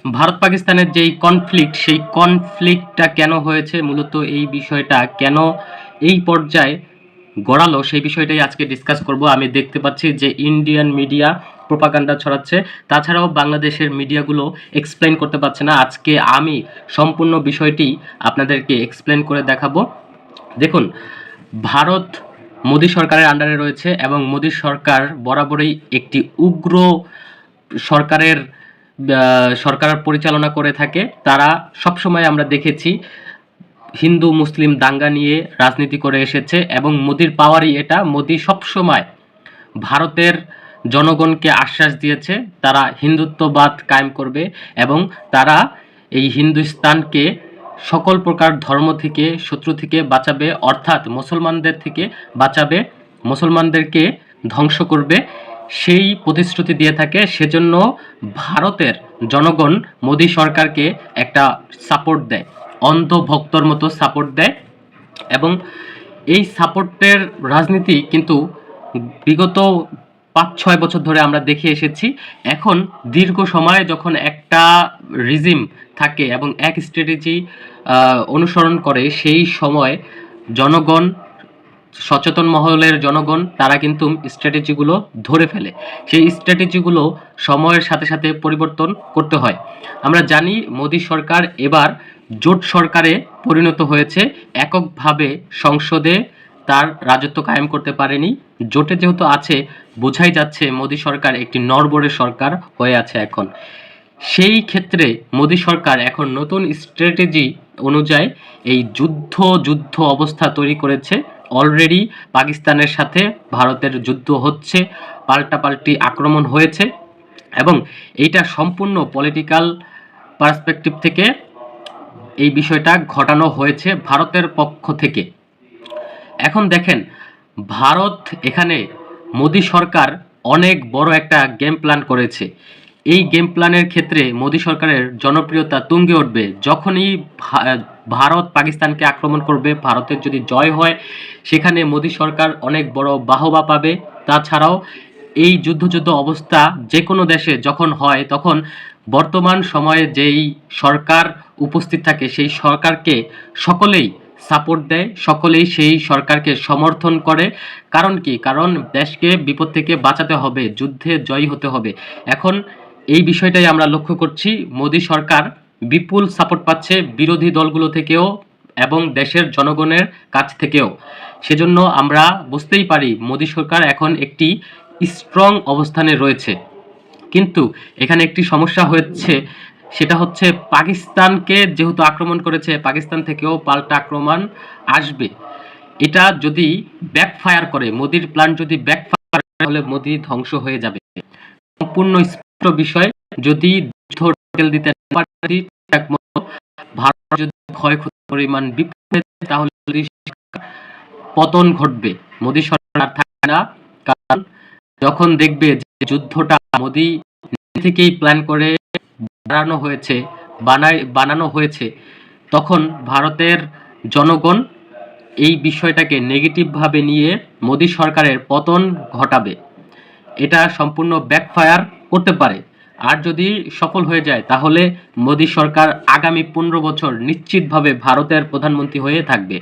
ভারত পাকিস্তানের যেই কনফ্লিক্ট, সেই কনফ্লিক্টটা কেন হয়েছে, মূলত এই বিষয়টা কেন এই পর্যায়ে গড়ালো, সেই বিষয়টাই আজকে ডিসকাস করব। আমি দেখতে পাচ্ছি যে ইন্ডিয়ান মিডিয়া প্রোপাগান্ডা ছড়াচ্ছে, তাছাড়াও বাংলাদেশের মিডিয়াগুলো এক্সপ্লেন করতে পারছে না। আজকে আমি সম্পূর্ণ বিষয়টি আপনাদেরকে এক্সপ্লেন করে দেখাবো। দেখুন, ভারত মোদী সরকারের আন্ডারে রয়েছে এবং মোদী সরকার বরাবরই একটি উগ্র সরকারের সরকার পরিচালনা করে থাকে। তারা সবসময় আমরা দেখেছি হিন্দু মুসলিম দাঙ্গা নিয়ে রাজনীতি করে এসেছে এবং মোদির পাওয়ারই এটা। মোদি সবসময় ভারতের জনগণকে আশ্বাস দিয়েছে তারা হিন্দুত্ববাদ কায়েম করবে এবং তারা এই হিন্দুস্তানকে সকল প্রকার ধর্ম থেকে, শত্রু থেকে বাঁচাবে, অর্থাৎ মুসলমানদের থেকে বাঁচাবে, মুসলমানদেরকে ধ্বংস করবে, সেই প্রতিশ্রুতি দিয়ে থাকে। সেজন্য ভারতের জনগণ মোদী সরকারকে একটা সাপোর্ট দেয়, অন্ধ ভক্তর মতো সাপোর্ট দেয়। এবং এই সাপোর্টের রাজনীতি কিন্তু বিগত ৫-৬ বছর ধরে আমরা দেখে এসেছি। এখন দীর্ঘ সময় যখন একটা রিজিম থাকে এবং এক স্ট্র্যাটেজি অনুসরণ করে, সেই সময় জনগণ, সচেতন মহলের জনগণ, তারা কিন্তু স্ট্র্যাটেজিগুলো ধরে ফেলে। সেই স্ট্র্যাটেজিগুলো সময়ের সাথে সাথে পরিবর্তন করতে হয়। আমরা জানি মোদী সরকার এবার জোট সরকারে পরিণত হয়েছে, এককভাবে সংসদে তার রাজত্ব কায়েম করতে পারেনি। জোটে যেহেতু আছে, বোঝাই যাচ্ছে মোদী সরকার একটি নড়বড়ে সরকার হয়ে আছে এখন। সেই ক্ষেত্রে মোদী সরকার এখন নতুন স্ট্র্যাটেজি অনুযায়ী এই যুদ্ধ অবস্থা তৈরি করেছে। অলরেডি পাকিস্তানের সাথে ভারতের যুদ্ধ হচ্ছে, পাল্টাপাল্টি আক্রমণ হয়েছে এবং এইটা সম্পূর্ণ পলিটিক্যাল পার্সপেক্টিভ থেকে এই বিষয়টা ঘটানো হয়েছে ভারতের পক্ষ থেকে। এখন দেখেন, ভারত এখানে মোদী সরকার অনেক বড় একটা গেম প্ল্যান করেছে। এই গেম প্ল্যানের ক্ষেত্রে মোদী সরকারের জনপ্রিয়তা তুঙ্গে উঠবে যখনই ভারত পাকিস্তানকে আক্রমণ করবে। ভারতের যদি জয় হয়, সেখানে মোদী সরকার অনেক বড় বাহবা পাবে। তাছাড়াও এই যুদ্ধ অবস্থা যে কোনো দেশে যখন হয়, তখন বর্তমান সময়ে যেই সরকার উপস্থিত থাকে, সেই সরকারকে সকলেই সাপোর্ট দেয়, সকলেই সেই সরকারকে সমর্থন করে। কারণ কি? কারণ দেশকে বিপদ থেকে বাঁচাতে হবে, যুদ্ধে জয়ী হতে হবে। এখন এই বিষয়টাই আমরা লক্ষ্য করছি, মোদী সরকার বিপুল সাপোর্ট পাচ্ছে বিরোধী দলগুলো থেকেও এবং দেশের জনগণের কাছ থেকেও। সেজন্য আমরা বুঝতেই পারি মোদী সরকার এখন একটি স্ট্রং অবস্থানে রয়েছে। কিন্তু এখানে একটি সমস্যা হচ্ছে, সেটা হচ্ছে পাকিস্তানকে যেহেতু আক্রমণ করেছে, পাকিস্তান থেকেও পাল্টা আক্রমণ আসবে। এটা যদি ব্যাকফায়ার করে, মোদির প্ল্যান যদি ব্যাকফায়ার করে, তাহলে মোদি ধ্বংস হয়ে যাবে। সম্পূর্ণ স্পষ্ট বিষয়। যদি দিতে পারে, ভারত যদি ক্ষয়ক্ষতির পরিমাণ বিপুল, তাহলে পতন ঘটবে, মোদি সরকার থাকবে না। কারণ যখন দেখবে যে যুদ্ধটা মোদি থেকেই প্ল্যান করে বানানো হয়েছে, তখন ভারতের জনগণ এই বিষয়টাকে নেগেটিভভাবে নিয়ে মোদি সরকারের পতন ঘটাবে। এটা সম্পূর্ণ ব্যাকফায়ার করতে পারে। আর যদি সফল হয়ে যায়, তাহলে মোদি সরকার আগামী 15 বছর নিশ্চিতভাবে ভারতের প্রধানমন্ত্রী হয়ে থাকবে।